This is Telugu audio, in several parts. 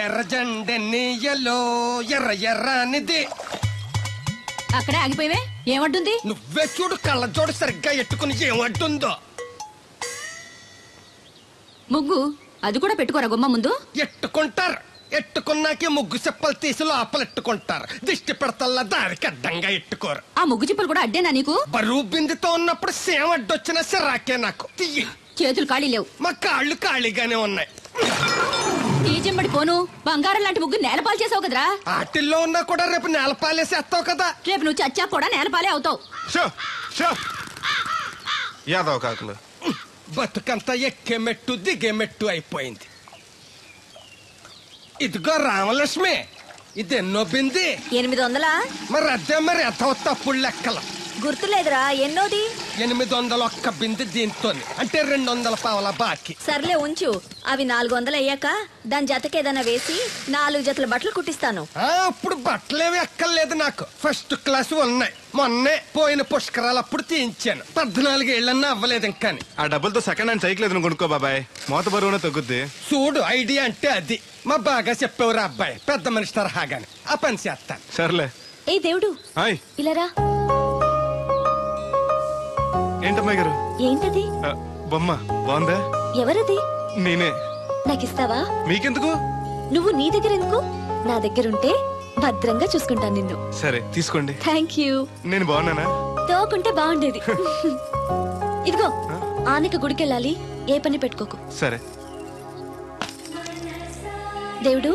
ఎర్ర జెండెన్నీయలో ఎర్ర ఎర్రనిది. అక్కడే ఆగిపోయావే, ఏమడ్డుంది? నువ్వే చూడు, కళ్ళజోడు సరిగ్గా ఎట్టుకుని ఏమడ్డుందో. ముగ్గు అది కూడా పెట్టుకోరా గుమ్మ ముందు. ఎట్టుకుంటారు, ఎట్టుకున్నాకే ముగ్గు చెప్పలు తీసి లోపలెట్టుకుంటారు. దిష్టి పెడతల్లా దారికి అడ్డంగా ఎట్టుకోరు. ఆ ముగ్గు చిప్పలు కూడా అడ్డేనా నీకు? బరువు బిందుతో ఉన్నప్పుడు సేమ అడ్డొచ్చినా సిరాకే నాకు. తీయి. చేతులు ఖాళీ లేవు. మా కాళ్ళు ఖాళీగానే ఉన్నాయి. తీజెంబడి పోను, బంగారం లాంటి ముగ్గు నేలపాలు చేసావు కదరా. ఆటిల్లో ఉన్నా కూడా రేపు నేలపాలేసేస్తావు కదా. రేపు నువ్వు చచ్చా కూడా నేలపాలే అవుతావు. యాదవ కాకులు బతుకంతా ఎక్కే మెట్టు దిగే మెట్టు అయిపోయింది. ఇదిగో రామలక్ష్మి, ఇదెన్నో బింది? 800. మరి అదే మరి ఎథవ తప్పుడు లెక్కలు. గుర్తులేదురా, ఎన్నోది? 801 బింది దీంతో, అంటే 200 పావల బాకీ. సర్లే ఉంచు, అవి 400 అయ్యాక దాని జతకేదైనా వేసి 4 జతల బట్టలు కుట్టిస్తాను. అప్పుడు బట్టలేవి ఎక్కర్లేదు నాకు, ఫస్ట్ క్లాస్ ఉన్నాయి. మొన్నే పోయిన పుష్కరాలప్పుడు తీయించాను. 14 ఏళ్ళన్నా అవ్వలేదు ఇంకా. ఆ డబ్బులతో సెకండ్ హ్యాండ్ సైకిల్ ఏదైనా కొనుక్కో బాబాయ్, మోత బరువునే తగ్గుద్ది. చూడు, ఐడియా అంటే అది. మా బాగా చెప్పేవారు అబ్బాయి, పెద్ద మనిషి తరహాగాని. ఆ పని చేస్తాను. సర్లే. ఏ దేవుడు, ఇలారా. ఏంటమ్మాయి గారు? ఏంటది? బొమ్మ బాగుందా? ఎవరది? నేనే. నాకిస్తావా? మీకెందుకు? నువ్వు నీ దగ్గర ఎందుకు? నా దగ్గరుంటే భద్రంగా చూసుకుంటాను నిన్ను. సరే తీసుకోండి. Thank you. నేను బాగున్నానా? తోకుంటే బాగుండేది. ఇదిగో, ఆనక గుడికెళ్ళాలి, ఏ పని పెట్టుకోకు. సరే. దేవుడు,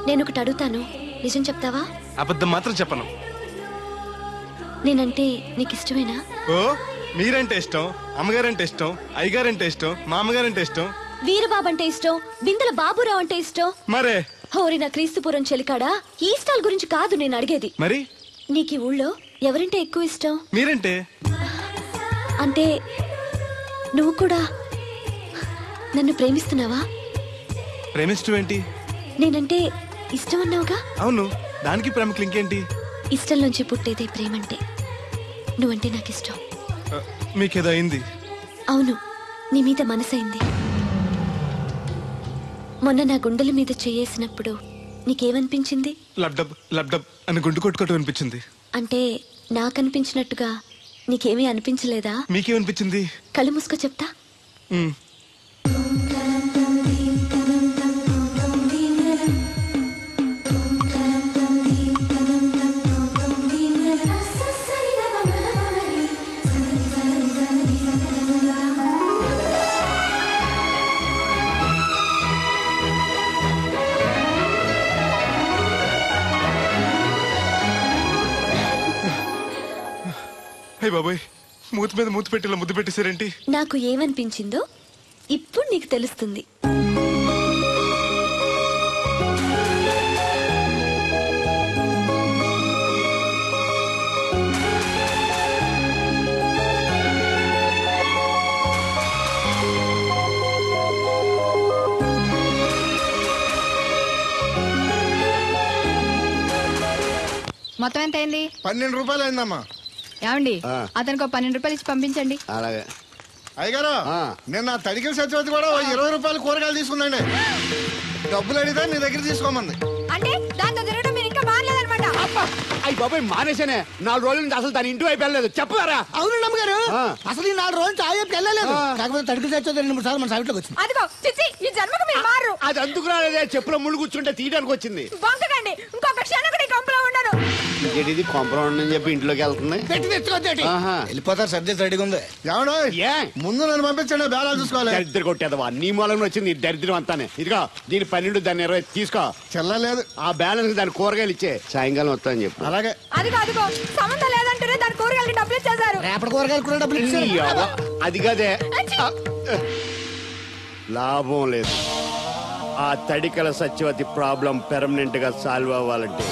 నేను ఒకటి అడుగుతాను, నిజం చెప్తావా? అబద్ధం మాత్రం చెప్పను. నేనంటే నీకు ఇష్టమేనా? ఓ, మీరంటే ఇష్టం, అమ్మగారంటే ఇష్టం, అయ్యగారంటే ఇష్టం, మా అమ్మగారంటే ఇష్టం, వీరబాబు అంటే ఇష్టం, బిందెల బాబురావు అంటే ఇష్టం. మరే హోరి నా క్రీస్తుపురం చెలికాడా, ఈ స్టాల్ గురించి కాదు నేను అడిగేది. మరి నీకు ఈ ఊళ్ళో ఎవరంటే ఎక్కువ ఇష్టం? మీరంటే. అంటే నువ్వు కూడా నన్ను ప్రేమిస్తున్నావా? ప్రేమిష్టం ఏంటి? నేనంటే ఇష్టం అన్నావుగా. అవును, దానికి ప్రేమకి ఇంకేంటి? ఇష్టం నుంచి పుట్టేదే ప్రేమంటే. నువ్వంటే నాకు ఇష్టం. మీకేదో అయింది? అవును, నీ మీద మనసైంది. మొన్న నా గుండెల మీద చేయేసినప్పుడు నీకేమనిపించింది? లబ్డబ్ లబ్డబ్ అని గుండు కొట్టుకోవటం అనిపించింది. అంటే నాకనిపించినట్టుగా నీకేమీ అనిపించలేదా? మీకేమనిపించింది? కళ్ళు మూసుకో చెప్తా. హే బాబాయ్, మూతి మీద మూతి పెట్టేలా ముద్దు పెట్టేశారేంటి? నాకు ఏమనిపించిందో ఇప్పుడు నీకు తెలుస్తుంది. మొత్తం ఎంత అయింది? 12 రూపాయలు అయిందమ్మా. ఏమండి, అతనికి 12 రూపాయలు ఇచ్చి పంపించండి. అలాగే. అయ్యగారు, నిన్న తడికిల సత్యవతి కూడా 20 రూపాయలు కూరగాయలు తీసుకుందండి. డబ్బులు అడిగితే నీ దగ్గర తీసుకోమంది. అంటే దాంతో తిరగడం మీరు ఇంకా మారలేదన్నమాట. అయ్యి బాబాయ్, మానేశానే. 4 రోజుల నుంచి అసలు తన ఇంటి వైపు వెళ్ళలేదు. చెప్పారా? అవును నమ్మగారు, అసలు ఈ 4 రోజులు చాయ్ వెళ్ళలేదు. కాకపోతే తడికి తెచ్చోది 2-3 సార్లు మన సైట్లోకి వచ్చింది. అదిగో చిచ్చి, ఈ జన్మకు మీరు మారు. అది అందుకు రాలేదే, చెప్పులో ముళ్ళు కూర్చుంటే తీయడానికి వచ్చింది. బొంకకండి, ఇంకొక క్షణం కూడా ఈ కంపలో ఉండను. ఇది కొంపరం ఉండని చెప్పి ఇంట్లోకి వెళ్తుంది. పెట్టి తెచ్చుకోద్దేటి, వెళ్ళిపోతారు. సర్ది రెడీగా ఉంది. ఏమన్నా ముందు నన్ను పంపించండి, బేళాలు చూసుకోవాలి. దరిద్ర కొట్టేదవా, నీ మూలంగా వచ్చింది దరిద్రం అంతానే. ఇదిగో దీని 12, దాన్ని 20 తీసుకో. చెల్లలేదు. ఆ బ్యాలెన్స్ దాని కూరగాయలు ఇచ్చే, సాయంకాలం వస్తాను చెప్పు. అలాగే. అదిగో సంబంధం లేదంటూనే దాని కూరగాయలకి డబ్బులు ఇచ్చేశారు. రేపటి కూరగాయలు కూడా డబ్బులు ఇచ్చారు. అది కదే, లాభం లేదు. ఆ తడికల సత్యవతి ప్రాబ్లం పెర్మనెంట్ గా సాల్వ్ అవ్వాలంటే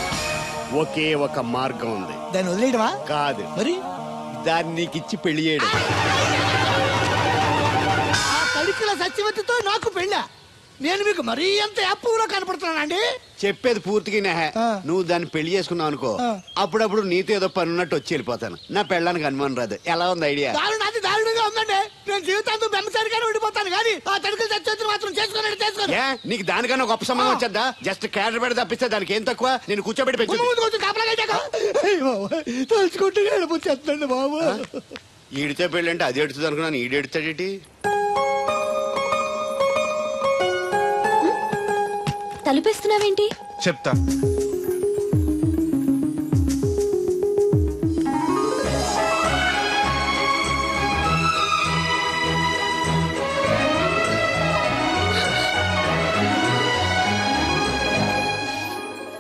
ఒకే ఒక మార్గం ఉంది. దాన్ని వదిలేయడమా? కాదు, మరి దాన్ని నీకిచ్చి పెళ్లి చేయడం. ఆ తడికల సత్యవతితో నాకు పెళ్ళా? నేను మీకు మరీ ఎంత యాప్లో కనపడుతున్నానండి? చెప్పేది పూర్తిగా నువ్వు దాన్ని పెళ్లి చేసుకున్నావు అనుకో, అప్పుడప్పుడు నీతో ఏదో పని ఉన్నట్టు వచ్చి వెళ్ళిపోతాను. నా పెళ్ళడానికి అనుమానం రాదు. ఎలా ఉంది ఐడియా? దారుణాది దారుణంగా ఉందండి. నేను జీవితాంతం బెమ్మసారిగానే ఉండిపోతాను కానీ ఆ తడికలు చచ్చి మాత్రం చేసుకోండి. ఏ నీకు దానికన్నా గొప్ప సంబంధం వచ్చేద్దా? జస్ట్ క్యాడర్ పెడితే తప్పిస్తే దానికి ఏం తక్కువ? నేను కూర్చోబెట్టి పెంచు. తలుచుకుంటే వెళ్ళిపోతుందండి బాబు. ఈడితే పెళ్ళి అంటే అది ఎడుతుంది అనుకున్నాను, ఈడు ఎడుతాడేటి? తలుపేస్తున్నావేంటి? చెప్తా.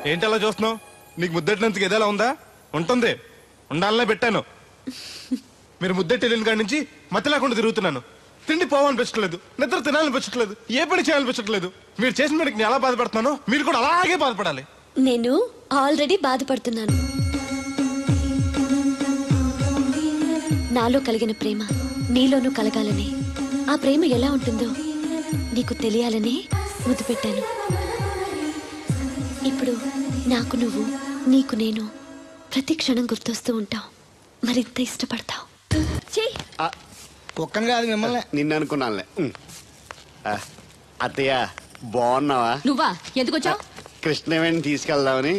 ఏంటి అలా చూస్తున్నావు? నీకు ముద్దెట్టినందుకు ఏదైనా ఉందా? ఉంటుంది, ఉండాలనే పెట్టాను. మీరు ముద్దెట్టి వెళ్ళిన కాడి నుంచి మతి లేకుండా తిరుగుతున్నాను. తిండి పోవాలనిపించట్లేదు, నిద్ర తినాలనిపించట్లేదు, ఏ పని చేయాలనిపించట్లేదు. మీరు చేసిన పనికి నేను ఎలా బాధపడుతున్నానో మీరు కూడా అలాగే బాధపడాలి. నేను ఆల్రెడీ బాధపడుతున్నాను. నాలో కలిగిన ప్రేమ నీలోనూ కలగాలని, ఆ ప్రేమ ఎలా ఉంటుందో నీకు తెలియాలని ముద్దు పెట్టాను. ఇప్పుడు నాకు నువ్వు, నీకు నేను ప్రతి క్షణం గుర్తొస్తూ ఉంటావు. మరింత ఇష్టపడతావు. ఒక్కని కాదు మిమ్మల్ని. నిన్ను అనుకున్నానులే. అత్తయ్య బాగున్నావా? నువ్వా? ఎందుకు వచ్చావు? కృష్ణవేణి తీసుకెళ్దామని.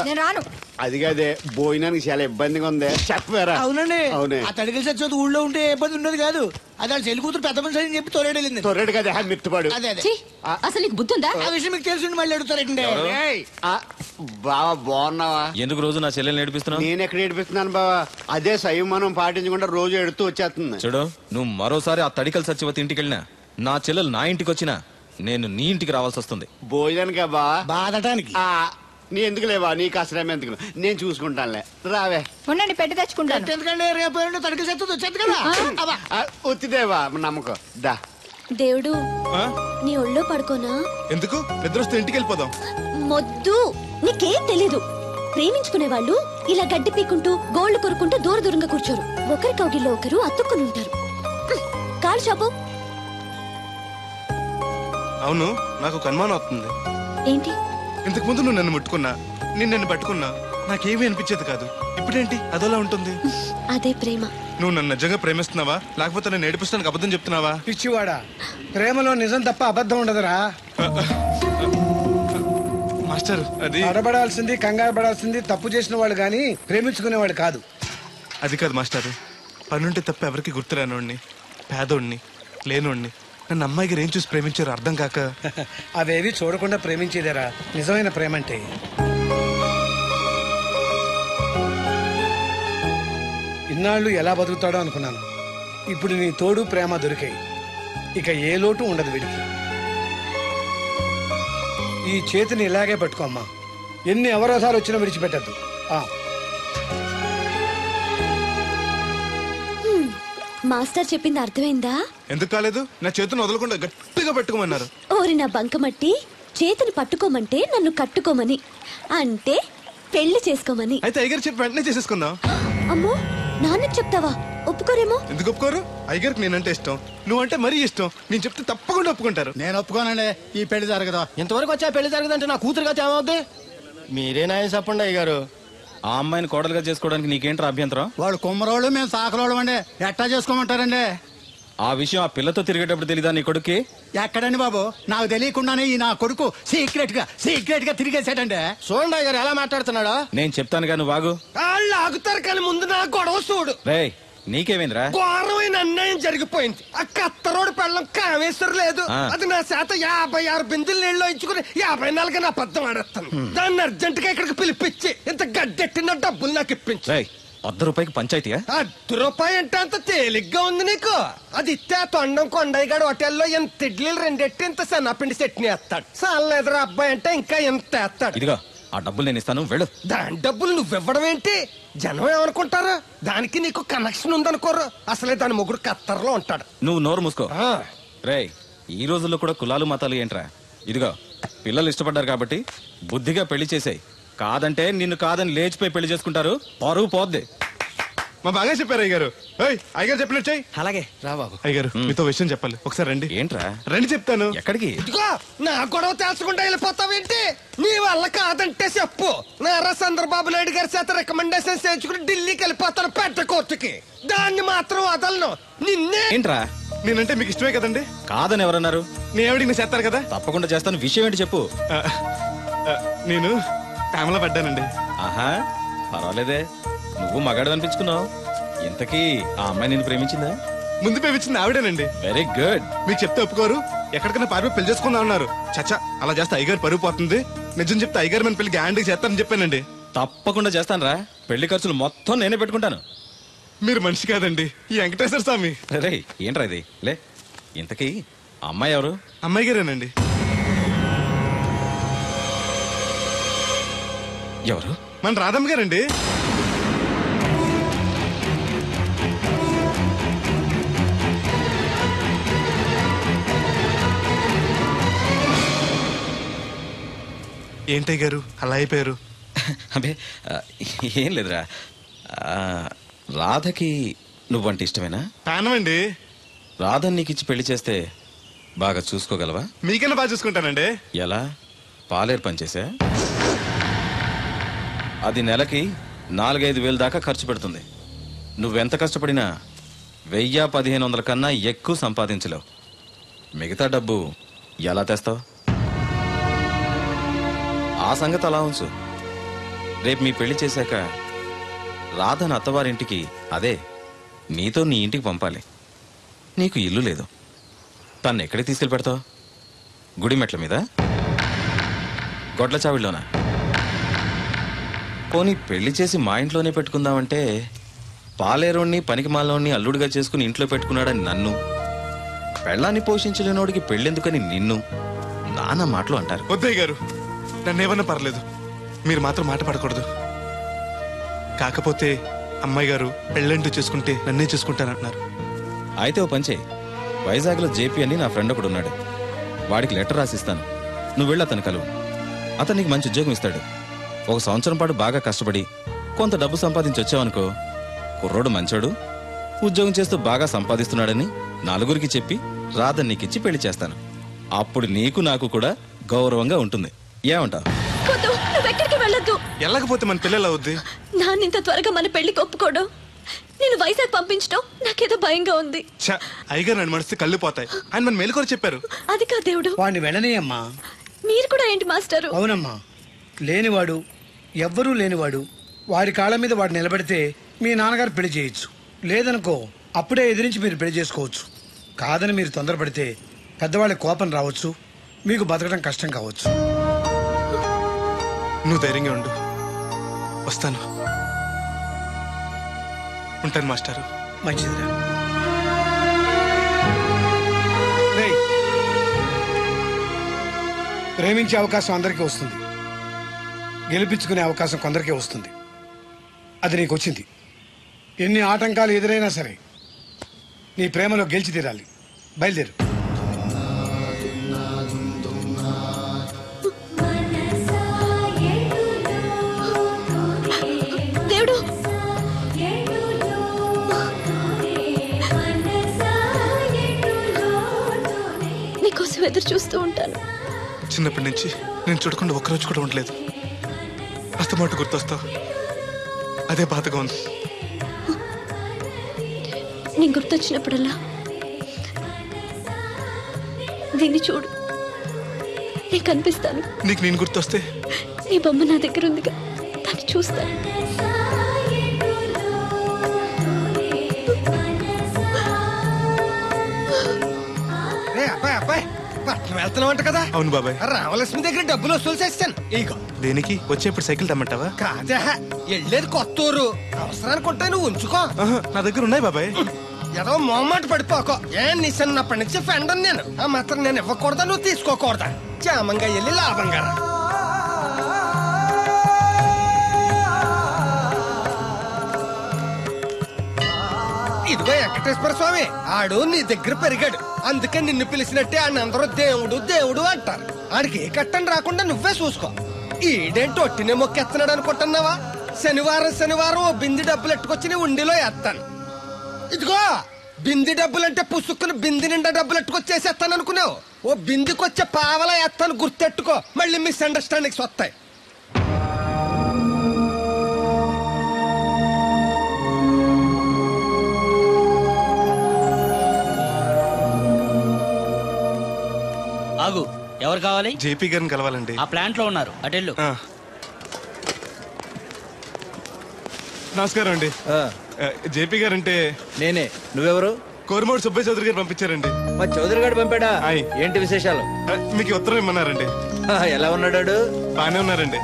నేను రాను. అది కాదే, భోజనానికి చాలా ఇబ్బందిగా ఉంది. చెప్పారా? అవునండి. అవునే. ఆ తడికలు చచ్చి ఊళ్ళో ఉంటే ఏ ఇబ్బంది ఉండదు కాదు. అది వాళ్ళ చెల్లి కూతురు పెద్ద మనిషి అని చెప్పి తోలేడెళ్ళింది. తొర్రెడు కదా మిత్తుపాడు. అదే అదే. ఛీ, అసలు నీకు బుద్ధి ఉందా? ఆ విషయం మీకు తెలిసి మళ్ళీ అడుగుతారండి. బావా బాగున్నావా? ఎందుకు రోజు నా చెల్లెల్ని ఏడిపిస్తున్నావు? నేను ఎక్కడ ఏడిపిస్తున్నాను బావా? అదే సంయమనం పాటించకుండా రోజు ఎడుతూ వచ్చేస్తుంది. చూడు, నువ్వు మరోసారి ఆ తడికల సత్యవతి ఇంటికి వెళ్ళినా, నా చెల్లెలు నా ఇంటికి వచ్చినా నేను నీ ఇంటికి రావాల్సి వస్తుంది. భోజనానికా బావా? బాధటానికి. నీ ఎందుకు లేవా? నీకు అసలు ఎందుకు, నేను చూసుకుంటానులే. రావే. ఉండండి, పెట్టి తెచ్చుకుంటాను. ఎందుకంటే రేపు తడికలు చచ్చి వచ్చేది కదా. ఒత్తిదేవా నమ్మకం. దా. దేవుడు, నీ ఒళ్ళో పడుకోనా? ఎందుకు? నిద్ర వస్తే ఇంటికి వెళ్ళిపోదాం. మొద్దు, నీకేం తెలీదు. ప్రేమించుకునే వాళ్ళు ఇలా గడ్డి పీకుంటూ గోళ్లు కొరుకుంటూ దూర దూరంగా కూర్చోరు. ఒకరి కౌగిల్లో ఒకరు అతుక్కుని ఉంటారు. కాలు చాపు. అవును, నాకు ఒక అనుమానం అవుతుంది. ఏంటి? ఇంతకు ముందు నువ్వు నన్ను ముట్టుకున్నా, నన్ను పట్టుకున్నా, నాకేమీ అనిపించేది కాదు. ఇప్పుడేంటి అదోలా ఉంటుంది? అదే ప్రేమ. నువ్వు నన్ను నిజంగా ప్రేమిస్తున్నావా, లేకపోతే నేను ఏడిపిస్తానికి అబద్ధం చెప్తున్నావా? పిచ్చివాడా, ప్రేమలో నిజం తప్ప అబద్ధం ఉండదురా. మాస్టర్, అది అడబడాల్సింది, కంగారు పడాల్సింది తప్పు చేసిన వాళ్ళు గాని ప్రేమించుకునేవాడు కాదు. అది కాదు మాస్టర్. పనుంటే తప్ప ఎవరికి గుర్తురానోడిని, పేదోడిని, లేనోడిని నన్ను అమ్మాయి గారు ఏం చూసి ప్రేమించారు అర్థం కాక. అవేవి చూడకుండా ప్రేమించేదేరా నిజమైన ప్రేమ అంటే. ఇన్నాళ్ళు ఎలా బతుకుతాడో అనుకున్నాను. ఇప్పుడు నీ తోడు ప్రేమ దొరికాయి. ఇక ఏ లోటు ఉండదు వీడికి. ఈ చేతిని ఇలాగే పట్టుకోమ్మా. ఎన్ని అవరోధాలు వచ్చినా విడిచిపెట్టద్దు. మాస్టర్ చెప్పింది అర్థమైందా? ఎందుకు కాలేదు? నా చేతిని వదలకుండా గట్టిగా పట్టుకోమన్నారు. ఓరి నా బంకమట్టి, చేతిని పట్టుకోమంటే నన్ను కట్టుకోమని, అంటే పెళ్లి చేసుకోమని. అయితే అయ్యగారు చెప్పి వెంటనే చేసేసుకుందాం. అమ్మో, నాన్నకి చెప్తావా? ఒప్పుకోరేమో. ఎందుకు ఒప్పుకోరు? అయ్యగారికి నేనంటే ఇష్టం, నువ్వంటే మరీ ఇష్టం. నేను చెప్తే తప్పకుండా ఒప్పుకుంటారు. నేను ఒప్పుకోనండి. ఈ పెళ్లి జరగదు. ఇంతవరకు వచ్చా పెళ్లి జరగదంటే నా కూతురుగా ఏమవుద్ది? మీరే నాయ చెప్పండి అయ్యగారు. ఆ అమ్మాయిని కోడలుగా చేసుకోవడానికి నీకేంట్రా అభ్యంతరం? వాళ్ళు కుమ్మరోళ్ళు, మేము సాకరోళ్ళు అండి. ఎట్టా చేసుకోమంటారండి? ఆ విషయం ఆ పిల్లతో తిరిగేటప్పుడు తెలీదా నీ కొడుక్కి? ఎక్కడండి బాబు, నాకు తెలియకుండానే ఈ నా కొడుకు సీక్రెట్ గా తిరిగేసాడండి. చూడండి అయ్యగారు ఎలా మాట్లాడుతున్నాడో. నేను చెప్తానుగా, నువ్వు ఆగు. వాళ్ళు ఆగుతారు కానీ ముందు నా గొడవ చూడు. రేయ్, నీకేమైందిరా? ఘోరమైన అన్యాయం జరిగిపోయింది. ఆ కత్తరోడు పెళ్ళం కామేశ్వరం లేదు. అది నా శాత 56 బిందులు నీళ్ళు ఇచ్చుకుని 54 నా పద్దం ఆడేస్తాను. దాన్ని అర్జెంట్ గా ఇక్కడికి పిలిపించి ఇంత గడ్డెట్టిన డబ్బులు నాకు ఇప్పించు. రేయ్, ₹100 పంచాయతీయా? ₹1 అంటే అంత తేలిగ్గా ఉంది నీకు? అది ఇస్తే ఆ తొండం కొండయ్యగాడు హోటల్లో ఎంత ఇడ్లీలు 2 ఎట్టి ఇంత సన్నపిండి చట్నీ వేస్తాడు. సాలెదురు అబ్బాయి అంటే ఇంకా ఎంత వేస్తాడు. ఇదిగో ఆ డబ్బులు నేను ఇస్తాను, వెళ్ళు. దాని డబ్బులు నువ్వివ్వడం ఏంటి? జనం ఏమనుకుంటారు? దానికి నీకు కనెక్షన్ ఉందనుకోరు. అసలే దాని మొగుడు కత్తర్లో ఉంటాడు. నువ్వు నోరు మూసుకో. రేయ్, ఈ రోజుల్లో కూడా కులాలు మతాలు ఏంట్రా? ఇదిగో, పిల్లలు ఇష్టపడ్డారు కాబట్టి బుద్ధిగా పెళ్లి చేసేయ్. కాదంటే నిన్ను కాదని లేచిపోయి పెళ్లి చేసుకుంటారు, పరువు పోద్ది. మా బాగా చెప్పారు అయ్యగారు. అయ్యగారు చెప్పినట్టు చెయ్యి. అలాగే రా బాబు. అయ్యగారు మీతో విషయం చెప్పాలి, ఒకసారి రండి. ఏంట్రా? రండి చెప్తాను. ఎక్కడికి? ఇదిగో నా గొడవ తెలుసుకుంటా వెళ్ళిపోతావేంటి? నీ వల్ల కాదంటే చెప్పు. నారా చంద్రబాబు నాయుడు గారి చేత రికమెండేషన్ చేయించుకుని ఢిల్లీకి వెళ్ళిపోతాను పెద్ద కోర్టుకి. దాన్ని మాత్రం వదలను. నిన్నే. ఏంట్రా? నేనంటే మీకు ఇష్టమే కదండి. కాదని ఎవరన్నారు? నేను ఎవడికి చేస్తారు కదా. తప్పకుండా చేస్తాను. విషయం ఏంటి చెప్పు. నేను ప్రేమలో పడ్డానండి. ఆహా, పర్వాలేదే, నువ్వు మగాడు అనిపించుకున్నావు. ఇంతకీ ఆ అమ్మాయి నేను ప్రేమించిందా? ముందు ప్రేమించింది ఆవిడేనండి. Very good. మీకు చెప్తే ఒప్పుకోరు. ఎక్కడికైనా పారిపోయి పెళ్లి చేసుకుందాం అన్నారు. చచ్చా, అలా చేస్తే అయ్యగారు పరుగు పోతుంది. నిజం చెప్తే అయ్యగారు మన పెళ్లి గ్యాండ్కి చేస్తానని చెప్పానండి. తప్పకుండా చేస్తాను రా. పెళ్లి ఖర్చులు మొత్తం నేనే పెట్టుకుంటాను. మీరు మనిషి కాదండి, ఈ వెంకటేశ్వర స్వామి. రే, ఏంట్రా ఇది? లే, ఇంతకీ ఆ అమ్మాయి ఎవరు? అమ్మాయి గారేనండి. ఎవరు? మన రాధమ్మ గారండి. ఏంటయ్య గారు అలా అయిపోయారు? అబే, ఏం లేదురా. రాధకి నువ్వంటే ఇష్టమేనా? ప్రాణమండి. రాధని నీకిచ్చి పెళ్లి చేస్తే బాగా చూసుకోగలవా? మీకైనా బాగా చూసుకుంటానండి. ఎలా? పాలేరు పనిచేసా? అది నెలకి 4-5 వేలు దాకా ఖర్చు పెడుతుంది. నువ్వెంత కష్టపడినా 1000-1500 కన్నా ఎక్కువ సంపాదించలేవు. మిగతా డబ్బు ఎలా తెస్తావు? ఆ సంగతి అలా ఉంచు. రేపు మీ పెళ్లి చేశాక రాధను అత్తవారింటికి, అదే నీతో నీ ఇంటికి పంపాలి. నీకు ఇల్లు లేదు. తను ఎక్కడికి తీసుకెళ్ళి పెడతావు? గుడి మెట్ల మీద? గొడ్ల చావిడిలోనా? పోనీ పెళ్లి చేసి మా ఇంట్లోనే పెట్టుకుందామంటే పాలేరోణ్ణి పనికి మాలోని అల్లుడిగా చేసుకుని ఇంట్లో పెట్టుకున్నాడని నన్ను, పెళ్ళాన్ని పోషించలేనోడికి పెళ్ళెందుకని నిన్ను నానా మాటలు అంటారు. వద్దయ్య గారు, నన్నేమన్నా పర్లేదు, మీరు మాత్రం మాట పడకూడదు. కాకపోతే అమ్మాయి గారు పెళ్ళంటూ చేసుకుంటే నన్నే చేసుకుంటానంటున్నారు. అయితే ఓ పంచే, వైజాగ్లో జేపీ అని నా ఫ్రెండ్ ఒకడు ఉన్నాడు. వాడికి లెటర్ రాసిస్తాను. నువ్వు వెళ్ళి అతను కలువు. అతను నీకు మంచి ఉద్యోగం ఇస్తాడు. 1 సంవత్సరం పాటు బాగా కష్టపడి కొంత డబ్బు సంపాదించి వచ్చావనుకో, కుర్రోడు మంచోడు, ఉద్యోగం చేస్తూ బాగా సంపాదిస్తున్నాడని 4గురికి చెప్పి రాధని నీకిచ్చి పెళ్లి చేస్తాను. అప్పుడు నీకు నాకు కూడా గౌరవంగా ఉంటుంది. ఏమంటావు? నువ్వెక్కడికి వెళ్ళొద్దు. వెళ్ళకపోతే మన పిల్లలు అవుద్ది. నాన్నింత త్వరగా మన పెళ్లికి ఒప్పుకోడు. నేను వైజాగ్ పంపించడం నాకేదో భయంగా ఉంది. అయ్యగారు నన్ను మనసు కళ్ళు పోతాయి. ఆయన మన మేలు కూడా చెప్పారు. అది కాదు దేవుడు. వాడిని వెళ్ళనీయమ్మా. మీరు కూడా ఏంటి మాస్టారు? అవునమ్మా, లేనివాడు, ఎవ్వరూ లేనివాడు, వాడి కాళ్ళ మీద వాడు నిలబడితే మీ నాన్నగారు పెళ్లి చేయొచ్చు. లేదనుకో, అప్పుడే ఎదిరించి మీరు పెళ్లి చేసుకోవచ్చు. కాదని మీరు తొందరపడితే పెద్దవాళ్ళ కోపం రావచ్చు, మీకు బతకడం కష్టం కావచ్చు. నువ్వు ధైర్యంగా ఉండు, వస్తాను. ఉంటాను మాస్టారు. మంచిదిరా. ప్రేమించే అవకాశం అందరికీ వస్తుంది, గెలిపించుకునే అవకాశం కొందరికే వస్తుంది. అది నీకు వచ్చింది. ఎన్ని ఆటంకాలు ఎదురైనా సరే నీ ప్రేమలో గెలిచి తీరాలి. బయలుదేరు. దేవుడు, నీకోసం ఎదురు చూస్తూ ఉంటాను. చిన్నప్పటి నుంచి నేను చూడకుండా ఒక్కరోజు కూడా ఉండలేదు. అస్తమాట గుర్తొస్తావు, అదే బాధగా ఉంది. నేను గుర్తొచ్చినప్పుడల్లా దీన్ని చూడు, నేను కనిపిస్తాను. నీకు నేను గుర్తొస్తే? నీ బొమ్మ నా దగ్గర ఉందిగా, దాన్ని చూస్తాను. పట్నం వెళ్తున్నావంట కదా? అవును బాబాయ్. రామలక్ష్మి దగ్గర డబ్బులు వసూలు చేస్తాను. ఇగో. దేనికి? వచ్చేప్పుడు సైకిల్ తెమ్మంటావా? కాదా, వెళ్ళేది కొత్తూరు, అవసరానికి ఉంటాయి, నువ్వు ఉంచుకో. నా దగ్గర ఉన్నాయి బాబాయ్. ఏదో మొహమాట పడిపోకో. నీ చిన్నప్పటి నుంచి ఫ్రెండ్ నేను. ఆ మాత్రం నేను ఇవ్వకూడదా, నువ్వు తీసుకోకూడదా? క్షేమంగా వెళ్ళి లాభంగా రా. ఇదిగో వెంకటేశ్వర స్వామి, ఆడు నీ దగ్గర పెరిగాడు, అందుకే నిన్ను పిలిచినట్టే ఆయన అందరూ దేవుడు దేవుడు అంటారు. ఆడికి ఏ కట్టం రాకుండా నువ్వే చూసుకో. ఈడేంటి ఒట్టినే మొక్కెత్తనాడు అనుకుంటున్నావా? శనివారం ఓ బింది డబ్బులు ఎట్టుకొచ్చి నీ ఉండిలో వేస్తాను. ఇదిగో బింది డబ్బులంటే పుసుక్కుని బింది నిండా డబ్బులు ఎట్టుకొచ్చేసేస్తాను అనుకున్నావు. ఓ బిందికొచ్చే పావలా వేస్తాను, గుర్తెట్టుకో. మళ్ళీ మిస్అండర్స్టాండింగ్స్ వస్తాయి. ఆగు, ఎవరు కావాలి? జేపీ గారిని కలవాలండి. ఆ ప్లాంట్ లో ఉన్నారు, అటెళ్ళు. నమస్కారం అండి. జేపీ గారు అంటే నేనే. నువ్వెవరు? కోరమూడు సుబ్బయ్య చౌదరి గారు పంపించారండి. మా చౌదరి గారు పంపాడా? ఏంటి విశేషాలు? మీకు ఉత్తరం ఇమ్మన్నారండి. ఎలా ఉన్నాడు? బానే ఉన్నారండి.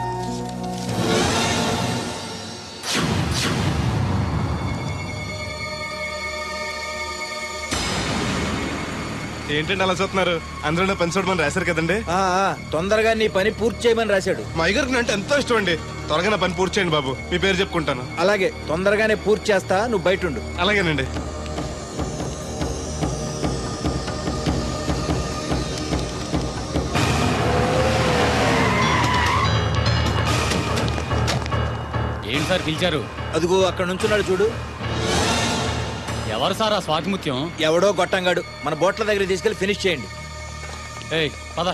ఏంటండి అలా చూస్తున్నారు? అందులో పని చూడమని రాశారు కదండి. తొందరగా నీ పని పూర్తి చేయమని రాశాడు. మా అయ్యగారికి అంటే ఎంతో ఇష్టం అండి. త్వరగా నా పని పూర్తి చేయండి బాబు. మీ పేరు చెప్పుకుంటాను. అలాగే, తొందరగానే పూర్తి చేస్తా, నువ్వు బయట ఉండు. అలాగేనండి. ఏంటి సార్ పిలిచారు? అదిగో అక్కడ నుంచున్నాడు చూడు. ఎవరు సార్ ఆ స్వాతిముత్యం? ఎవడో గొట్టంగాడు. మన బోట్ల దగ్గర తీసుకెళ్లి ఫినిష్ చేయండి. ఏయ్ పద.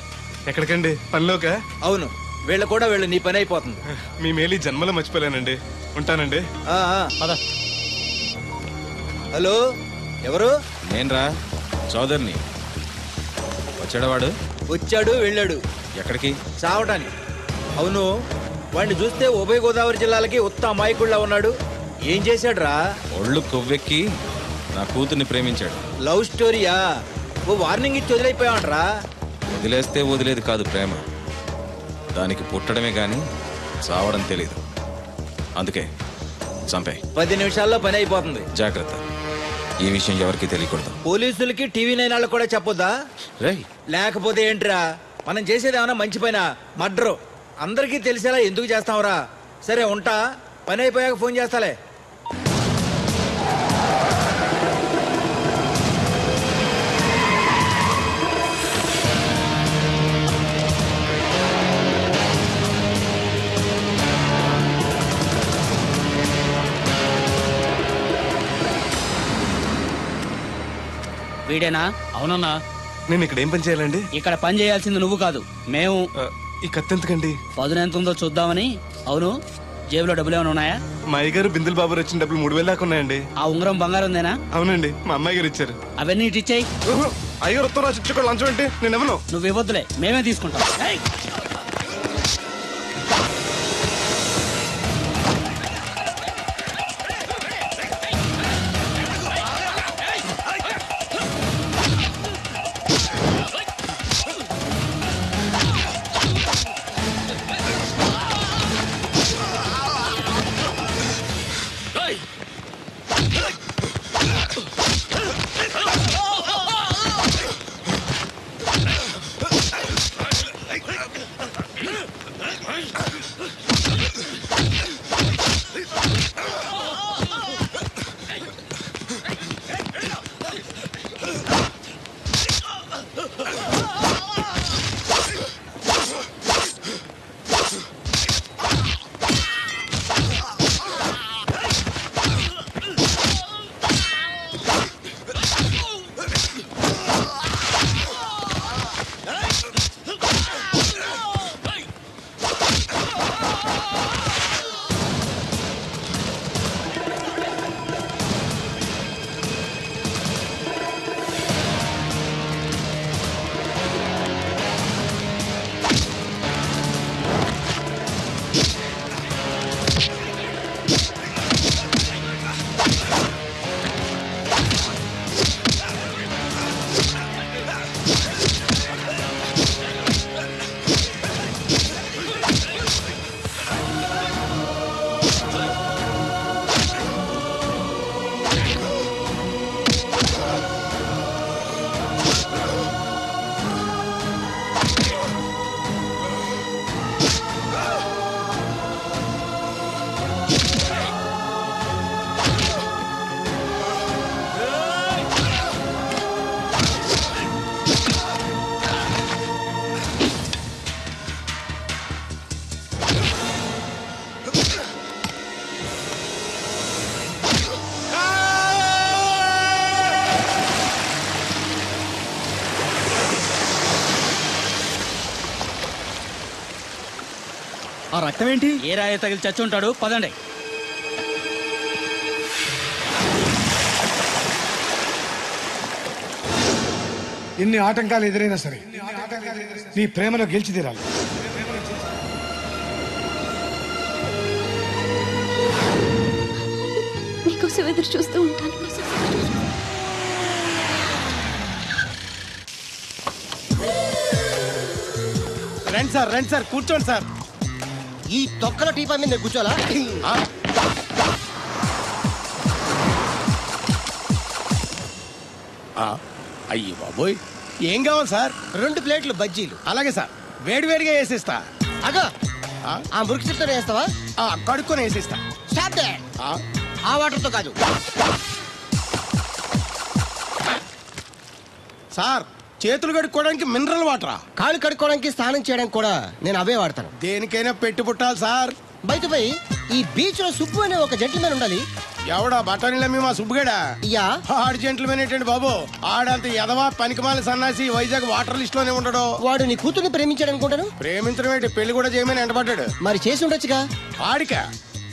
ఎక్కడికండి? పనిలోక? అవును, వీళ్ళ కూడా వీళ్ళు, నీ పని అయిపోతుంది. మీ మేలు జన్మలో మర్చిపోలేనండి. ఉంటానండి. పద. హలో, ఎవరు? నేనరా, చౌదరిని. వచ్చాడా వాడు? వచ్చాడు, వెళ్ళాడు. ఎక్కడికి? చావటానికి. అవును, వాడిని చూస్తే ఉభయ గోదావరి జిల్లాలకి ఉత్త అమాయకుడిలా ఉన్నాడు. ఏం చేశాడు రా? ఒళ్ళు కొవ్వెక్కి నా కూతుర్ని ప్రేమించాడు. లవ్ స్టోరీయా? ఓ వార్నింగ్ ఇచ్చి వదిలైపోయావంట్రా. వదిలేస్తే వదిలేది కాదు ప్రేమ, దానికి పుట్టడమే గాని చావడం తెలీదు. అందుకే చంపే. 10 నిమిషాల్లో పని అయిపోతుంది. జాగ్రత్త, ఈ విషయం ఎవరికి తెలియకూడదు. పోలీసులకి టీవీ 9 వాళ్ళకి కూడా చెప్పొద్దా? రేయ్, లేకపోతే ఏంట్రా, మనం చేసేది ఏమన్నా మంచి పైన మర్డరు అందరికీ తెలిసేలా ఎందుకు చేస్తావురా? సరే ఉంటా, పని అయిపోయాక ఫోన్ చేస్తాలే. వీడేనా? అవునన్నా. నేను ఇక్కడ ఏం పని చేయాలండి? ఇక్కడ పని చేయాల్సింది నువ్వు కాదు, మేము. ఈ కత్తి ఎంతకండి? పదును ఎంత ఉందో చూద్దామని. అవును, జేబులో డబ్బులు ఏమైనా ఉన్నాయా? మా అయ్యగారు బిందులు బాబు వచ్చిన డబ్బులు 3000 దాకా ఉన్నాయండి. ఆ ఉంగరం బంగారం ఉందేనా? అవునండి, మా అమ్మాయి గారు ఇచ్చారు. అవన్నీ ఇటు ఇచ్చేయి. అయ్యగారు ఉత్తరం రాసి ఇచ్చుకో, లంచం ఏంటి? నేను ఇవ్వను. నువ్వు ఇవ్వద్దులే, మేమే తీసుకుంటాం. ఆ రక్తం ఏంటి? ఏ రాయ తగిలి చచ్చి ఉంటాడు. పదండి. ఎన్ని ఆటంకాలు ఎదురైనా సరే నీ ప్రేమలో గెలిచి తీరాలి. నీకోసం ఎదురు చూస్తూ ఉంటాను. రండి సార్ కూర్చోండి సార్. ఈ తొక్కల టీపా మీద కూర్చోాలా? అయ్యి బాబోయ్, ఏం కావాలి సార్? 2 ప్లేట్లు బజ్జీలు. అలాగే సార్, వేడివేడిగా వేసిస్తా. అగో ఆ మురికి చెప్తా వేస్తావా? కడుక్కొని వేసిస్తా. Stop they. ఆ వాటర్తో కాదు సార్, చేతులు కడుక్కోవడానికి మినరల్ వాటరా? కాళ్ళు కడుక్కోవడానికి స్నానం చేయడానికి కూడా నేను అవే వాడతాను. దేనికైనా పెట్టి పుట్టాలి సార్. బయట పోయి ఈ బీచ్ లో సుబ్బు అనే ఒక జెంటిల్మెన్ ఉండాలి. ఎవడా బఠానీలమ్మి మా సుబ్బుగడా? యా. ఆడు జెంటిల్మెన్ ఏంటండి బాబు? ఆడంత ఎదవా పనికిమాల సన్నాసి వైజాగ్ వాటర్ లిస్ట్ లోనే ఉండడు. వాడు నీ కూతుర్ని ప్రేమించాడు అనుకుంటాను. ప్రేమించడం ఏంటి, పెళ్లి కూడా చేయమని ఎంటబడ్డాడు. మరి చేసి ఉండొచ్చుగా. ఆడిక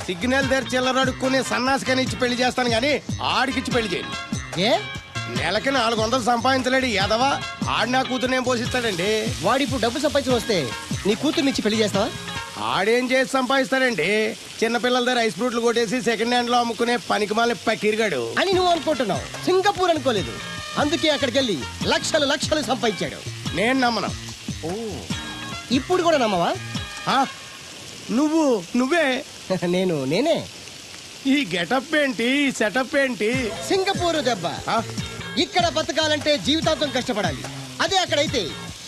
సిగ్నల్ దగ్గర చిల్లర అడుక్కునే సన్నాసికని ఇచ్చి పెళ్లి చేస్తాను గానీ ఆడికిచ్చి పెళ్లి చేయను. ఏ నెలకి 400 సంపాదించలేడు ఎదవా. ఆడి నా కూతురునేం పోషిస్తాడండి? వాడిప్పుడు డబ్బు సంపాదించి వస్తే నీ కూతుర్ని ఇచ్చి పెళ్లి చేస్తావా? ఆడేం చేసి సంపాదిస్తాడండి? చిన్నపిల్లల దగ్గర ఐస్ ఫ్రూట్లు కొట్టేసి సెకండ్ హ్యాండ్ లో అమ్ముకునే పనికిమాల పకీర్గాడు అని నువ్వు అనుకుంటున్నావు. సింగపూర్ అనుకోలేదు. అందుకే అక్కడికి వెళ్ళి లక్షలు సంపాదించాడు. నేను నమ్మను. ఓ, ఇప్పుడు కూడా నమ్మవా? నువ్వే నేనే. ఈ గెటప్ ఏంటి, ఈ సెటప్ ఏంటి? సింగపూర్ దెబ్బ. ఇక్కడ బతకాలంటే జీవితాంతం కష్టపడాలి. అదే అక్కడైతే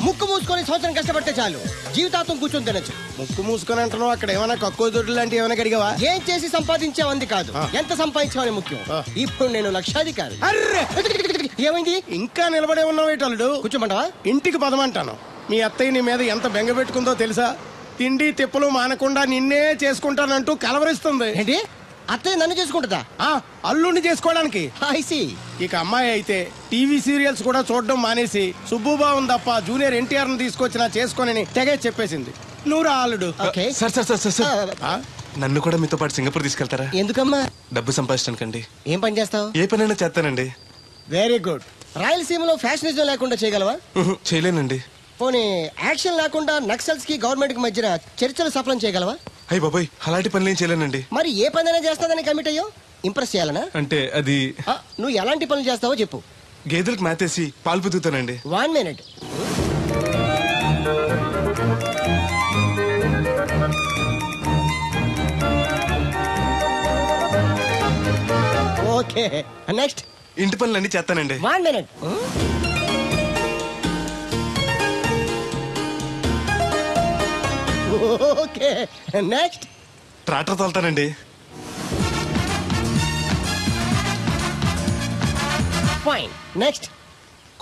ముక్కు మూసుకొని సంవత్సరం కష్టపడితే చాలు, జీవితాంతం కూర్చొని తినచ్చు. ముక్కు మూసుకొని అంటున్నావు, అక్కడ ఏమైనా కక్కువ దొడ్డు లాంటి ఏమైనా కడిగావా? ఏం చేసి సంపాదించావంది కాదు, ఎంత సంపాదించావని ముఖ్యం. ఇప్పుడు నేను లక్షాధికారి. అర్రే, ఏమైంది? ఇంకా నిలబడే ఉన్నావు ఏటల్లుడు? కూర్చోమంటావా? ఇంటికి పదమంటాను. మీ అత్తయ్య నీ మీద ఎంత బెంగ పెట్టుకుందో తెలుసా? తిండి తిప్పలు మానకుండా నిన్నే చేసుకుంటానంటూ కలవరిస్తుంది. ఏంటి, అత్తయ్య నన్ను చేసుకుంటుందా? అల్లుడిని చేసుకోవడానికి. ఇక అమ్మాయి అయితే టీవీ సీరియల్స్ కూడా చూడడం మానేసి సుబ్బుబాబు తప్ప జూనియర్ ఎన్టీఆర్ ని తీసుకొచ్చిన చేసుకోనని తెగే చెప్పేసింది. నువ్వు రా అల్లుడు. సార్ నన్ను కూడా మీతో పాటు సింగపూర్ తీసుకెళ్తారా? ఎందుకమ్మా? డబ్బు సంపాదించడానికండి. ఏం పని చేస్తావు? ఏ పనైనా చేస్తానండి. Very good. రాయలసీమలో ఫ్యాషనిజం లేకుండా చేయగలవా? చేయలేనండి. పోనీ యాక్షన్ లేకుండా నక్సల్స్ కి గవర్నమెంట్ కి మధ్యన చర్చలు సఫలం చేయగలవా? అయ్యి బాబాయ్, అలాంటి పనులు ఏం చేయలేనండి. మరి ఏ పనైనా చేస్తాదని కమిట్ అయ్యో? ఇంప్రెస్ చేయాలనా? అంటే అది నువ్వు ఎలాంటి పనులు చేస్తావో చెప్పు. గేదెలకు మేతేసి పాలు పుదుగుతానండి. 1 minute. Okay, next. ఇంటి పనులన్నీ చేస్తానండి. 1 minute. Okay, next. ట్రాక్టర్ తోలుతానండి. Fine, next.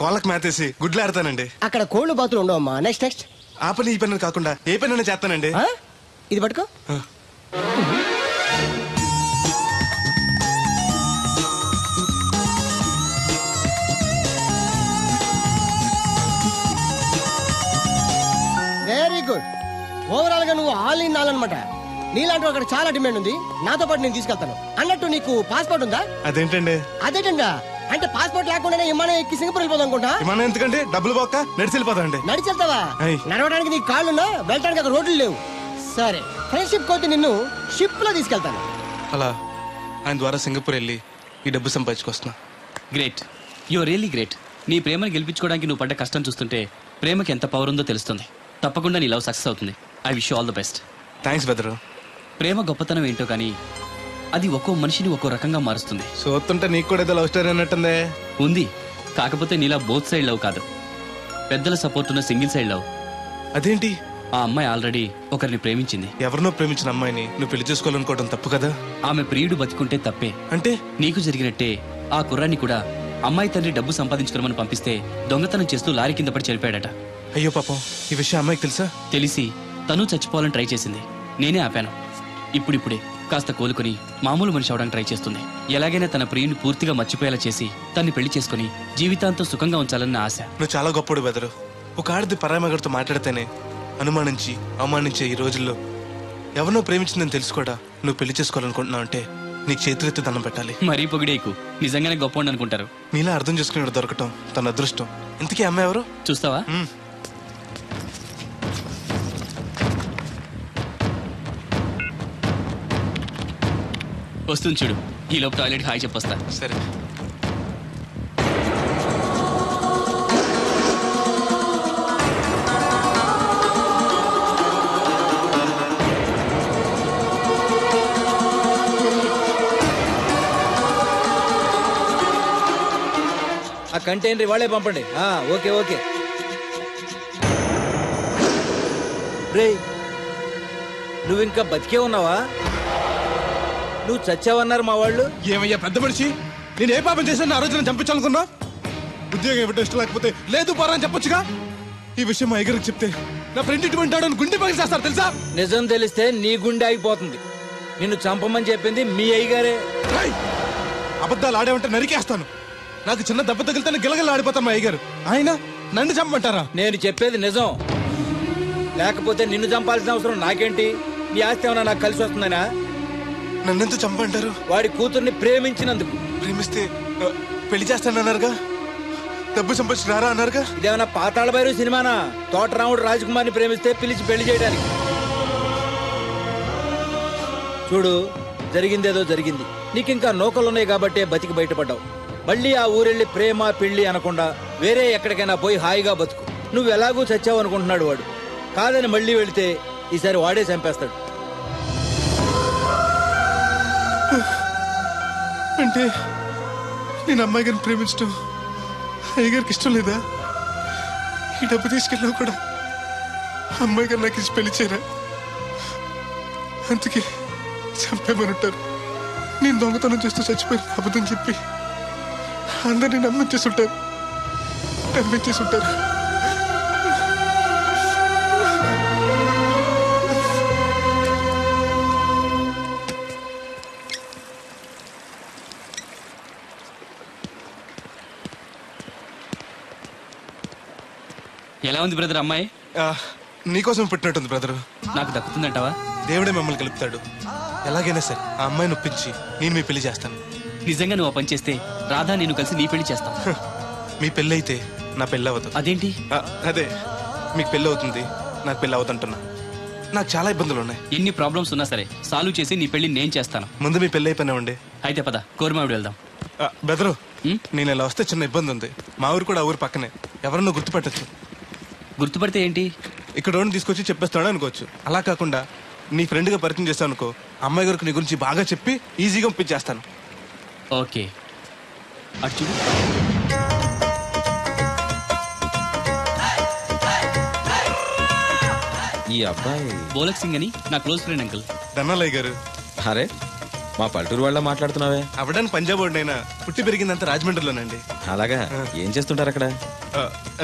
కోళ్ళకు మేతేసి గుడ్లు ఆడతానండి. అక్కడ కోళ్ళు బాతులు ఉండవమ్మా. నెక్స్ట్. ఆ పని ఈ పని కాకుండా ఏ పని చేస్తానండి. ఇది పట్టుకో. Very good. ఓవరాల్ గా నువ్వు ఆల్ ఇన్ ఆల్ అనమాట. నీలాంటి అక్కడ చాలా డిమాండ్ ఉంది. నాతో పాటు నేను తీసుకెళ్తాను. అన్నట్టు నీకు పాస్పోర్ట్ ఉందా? అదేంటండి? అదేటండా అంటే పాస్పోర్ట్ లేకుండానే విమానం ఎక్కి సింగపూర్ వెళ్ళిపోదాం అనుకుంటా. విమానం ఎందుకంటే డబ్బులు పోక నడిచి వెళ్ళిపోతాండి. నడిచి వెళ్తావా? నడవడానికి నీకు కాళ్ళున్నా, వెళ్ళడానికి అక్కడ రోడ్లు లేవు. సరే, ఫ్రెండ్షిప్ కోతి నిన్ను షిప్ లో తీసుకెళ్తాను. అలా ఆయన ద్వారా సింగపూర్ వెళ్ళి ఈ డబ్బు సంపాదించుకొస్తున్నా. Great, you really great. నీ ప్రేమను గెలిపించుకోవడానికి నువ్వు పడ్డ కష్టం చూస్తుంటే ప్రేమకి ఎంత పవర్ ఉందో తెలుస్తుంది. తప్పకుండా నీ లవ్ సక్సెస్ అవుతుంది. I wish you all the best. Thanks బెదరు. ప్రేమ గొప్పతనం ఏంటో కానీ అది ఒక్కో మనిషిని ఒక్కో రకంగా మారుస్తుంది. చూస్తుంటే నీకు కూడా ఏదో లవ్ స్టోరీ అన్నట్టుందే. ఉంది, కాకపోతే నీలా బోత్ సైడ్ లవ్ కాదు, పెద్దల సపోర్ట్ ఉన్న సింగిల్ సైడ్ లవ్. అదేంటి? ఆ అమ్మాయి ఆల్రెడీ ఒకరిని ప్రేమించింది. ఎవరినో ప్రేమించిన అమ్మాయిని నువ్వు పెళ్లి చేసుకోవాలనుకోవడం తప్పు కదా? ఆమె ప్రియుడు బతికుంటే తప్పే. అంటే నీకు జరిగినట్టే ఆ కుర్రాన్ని కూడా అమ్మాయి తండ్రి డబ్బు సంపాదించుకోమని పంపిస్తే దొంగతనం చేస్తూ లారీ కింద పడి చనిపోయాడట. అయ్యో పాపం, ఈ విషయం అమ్మాయికి తెలుసా? తెలిసి తను చచ్చిపోవాలని ట్రై చేసింది. నేనే ఆపాను. ఇప్పుడిప్పుడే కాస్త కోలుకొని మామూలు మనిషి అవడానికి ట్రై చేస్తుంది. ఎలాగైనా తన ప్రియుని పూర్తిగా మర్చిపోయేలా చేసి తన్ని పెళ్లి చేసుకుని జీవితాంతం సుఖంగా ఉంచాలన్న ఆశ. నువ్వు చాలా గొప్పడు బెదరు. ఒక ఆడది పరాయి మగడితో మాట్లాడితేనే అనుమానించి అవమానించే ఈ రోజుల్లో ఎవరినో ప్రేమించిందని తెలుసు కూడా నువ్వు పెళ్లి చేసుకోవాలనుకుంటున్నావు అంటే నీకు చేతులెత్తి దండం పెట్టాలి. మరీ పొగిడేకు, నిజంగానే గొప్ప అనుకుంటారు. నీలా అర్థం చేసుకునే దొరకటం తన అదృష్టం. ఇంతకీ అమ్మాయి ఎవరు చూస్తావా? వస్తుంది చూడు. ఈ లోపు టాయిలెట్ హాయ్ చెప్పొస్తా. సరే. ఆ కంటైనర్ వాళ్ళే పంపండి. Okay okay. రే, నువ్వు ఇంకా బతికే ఉన్నావా? నువ్వు చచ్చావన్నారు మా వాళ్ళు. ఏమయ్యా పెద్ద మనిషి, నేను ఏ పాపం చేశాను ఆ రోజు నేను చంపించాలనుకున్నా? ఉద్యోగం ఇవ్వటం ఇష్టం లేకపోతే లేదు పోరా అని చెప్పొచ్చుగా. ఈ విషయం మా అయ్యగారికి చెప్తే నా ఫ్రెండ్ ఇటువంటి వాడు గుండె పగిలి చేస్తారు తెలుసా? నిజం తెలిస్తే నీ గుండె ఆగిపోతుంది. నిన్ను చంపమని చెప్పింది మీ అయ్యగారే. అబద్ధాలు ఆడేమంటే నరికేస్తాను. నాకు చిన్న దెబ్బ తగిలితే గిలగల ఆడిపోతాను మా అయ్యగారు. ఆయన నన్ను చంపమంటారా? నేను చెప్పేది నిజం. లేకపోతే నిన్ను చంపాల్సిన అవసరం నాకేంటి? నీ ఆస్తి ఏమన్నా నాకు కలిసి వస్తుందనా? నన్నెంత చంపంటారు? వాడి కూతుర్ని ప్రేమించినందుకు. ప్రేమిస్తే పెళ్లి చేస్తానన్నారుగా, డబ్బు సంపాదించి రారా అన్నారుగా. ఇదేమన్నా పాతాళ భైరవ సినిమానా? తోటరాముడు రాజకుమార్ని ప్రేమిస్తే పిలిచి పెళ్లి చేయడానికి. చూడు, జరిగిందేదో జరిగింది. నీకింకా నౌకలున్నాయి కాబట్టే బతికి బయటపడ్డావు. మళ్ళీ ఆ ఊరెళ్ళి ప్రేమ పెళ్లి అనకుండా వేరే ఎక్కడికైనా పోయి హాయిగా బతుకు. నువ్వు ఎలాగూ చచ్చావు అనుకుంటున్నాడు వాడు. కాదని మళ్ళీ వెళితే ఈసారి వాడే చంపేస్తాడు. అంటే నేను అమ్మాయి గారిని ప్రేమించడం అయ్యగారికి ఇష్టం లేదా? ఈ డబ్బు తీసుకెళ్ళినా కూడా అమ్మాయి గారు నాకు ఇచ్చి పెళ్లి చేయరా? అందుకే చంపేమని ఉంటారు. నేను దొంగతనం చేస్తూ చచ్చిపోయిన అబద్ధం చెప్పి అందరినీ నమ్మించేస్తుంటారు. ఎలా ఉంది బ్రదర్ అమ్మాయి? నీకోసం పెట్టినట్టుంది బ్రదరు. నాకు దక్కుతుందంటావా? దేవుడే మిమ్మల్ని కలుపుతాడు. ఎలాగైనా సరే ఆ అమ్మాయిని ఒప్పించి నేను మీ పెళ్లి చేస్తాను. నిజంగా నువ్వు పని చేస్తే రాధా నేను కలిసి నీ పెళ్లి చేస్తాం. మీ పెళ్ళి అయితే నా పెళ్ళి అవ్వదు. అదేంటి? అదే, మీకు పెళ్ళి అవుతుంది, నాకు పెళ్ళి అవుతుంటున్నా. నాకు చాలా ఇబ్బందులు ఉన్నాయి. ఎన్ని ప్రాబ్లమ్స్ ఉన్నా సరే సాల్వ్ చేసి నీ పెళ్లి నేను చేస్తాను. ముందు మీ పెళ్ళి అయిపోయినావండి. అయితే పద, కోరమావిడి వెళ్దాం. బెదరు, నేను ఇలా వస్తే చిన్న ఇబ్బంది ఉంది. మా ఊరు కూడా ఊరు పక్కనే, ఎవరన్నా గుర్తుపట్టచ్చు. గుర్తుపడితే ఏంటి? ఇక్కడ తీసుకొచ్చి చెప్పేస్తాడు అనుకోవచ్చు. అలా కాకుండా నీ ఫ్రెండ్గా పరిచయం చేస్తాను అనుకో, అమ్మాయి గారికి నీ గురించి బాగా చెప్పి ఈజీగా పంపించేస్తాను. ఓకే, అటు చూడు. ఈ అబ్బాయి బోలక్ సింగ్ అని నా క్లోజ్ ఫ్రెండ్ అంకుల్. ధనాలయ్య గారు. అరే, మా పల్లెటూరు వాళ్ళ మాట్లాడుతున్నావే? అవడానికి పంజాబ్ వాడినైనా పుట్టి పెరిగిందంతా రాజమండ్రిలోనండి. అలాగా? ఏం చేస్తుంటారు అక్కడ?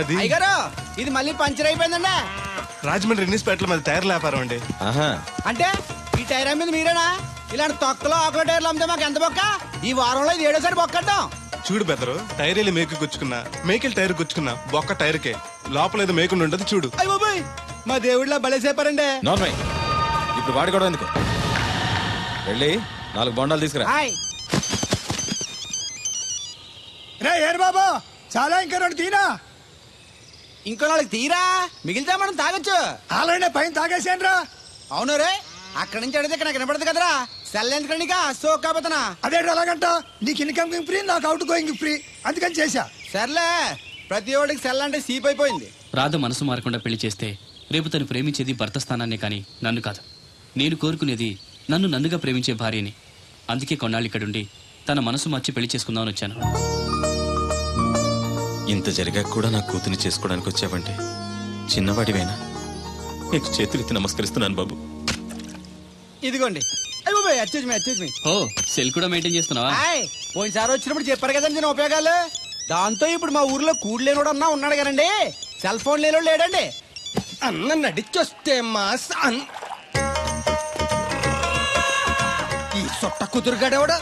అది ఇది మళ్ళీ పంచర్ అయిపోయిందండి. రాజమండ్రి ఇన్నిస్పేటలో మాది టైర్ల వ్యాపారం అండి. ఆహా, అంటే ఈ టైర్ అమ్మేది మీరేనా? ఇలాంటి తొక్కలో ఆకుల టైర్లు అమ్మితే మాకు ఎంత బొక్క? ఈ వారంలో ఇది 7వ బొక్కడ్డాం. చూడు బెదరు, టైర్ వెళ్ళి మేకు గుచ్చుకున్నా, మేకెళ్ళి టైర్ గుచ్చుకున్నా, బొక్క టైర్కే, లోపల ఏదో మేకుండా ఉండదు చూడు. అయ్య బాబాయ్, మా దేవుళ్ళ బలేసేపారండి. నార్మల్. ఇప్పుడు వాడుకోవడం ఎందుకు? వెళ్ళి 4 బొండాలు తీసుకురా. రే ఏరు బాబు, చాలా ఇంకా 2 తీరా. ఇంకో 4 తీరా, మిగిలితే మనం తాగొచ్చు. ఆల్రెడీ పైన తాగేసాను రా. అవును రే, అక్కడి నుంచి అడిగితే ఇక్కడ నాకు వినపడదు కదరా. సెల్ ఎందుకండి సో కాబోతున్నా. అదే అలాగంట, నీకు ఇన్కమ్ ఫ్రీ, నాకు అవుట్ గోయింగ్ ఫ్రీ, అందుకని చేశా. సర్లే, ప్రతి ఒడికి సెల్ అంటే సీప్ అయిపోయింది. రాధ మనసు మారకుండా పెళ్లి చేస్తే రేపు తను ప్రేమించేది భర్త స్థానాన్నే కానీ నన్ను కాదు. నేను కోరుకునేది నన్ను నన్నుగా ప్రేమించే భార్యని. అందుకే కొన్నాళ్ళు ఇక్కడుండి తన మనసు మార్చి పెళ్లి చేసుకుందామని వచ్చాను. ఇంత జరిగాక కూడా నా కూతుని చేసుకోవడానికి వచ్చావంటే చిన్నవాడివైనా నీకు చేతులెత్తి నమస్కరిస్తున్నాను బాబు. ఇదిగోండి. ఓ, సెల్ కూడా మెయింటైన్ చేస్తున్నావా? పోయినసారి వచ్చినప్పుడు చెప్పారు కదండి నేను ఉపయోగాలు. దాంతో ఇప్పుడు మా ఊర్లో కూడలేనోడు అన్నా ఉన్నాడు కదండి, సెల్ ఫోన్ లేనోడు లేడండి. అన్న నడిచొస్తే మాస్ ఈ సొట్ట కుదురుగాడేవాడు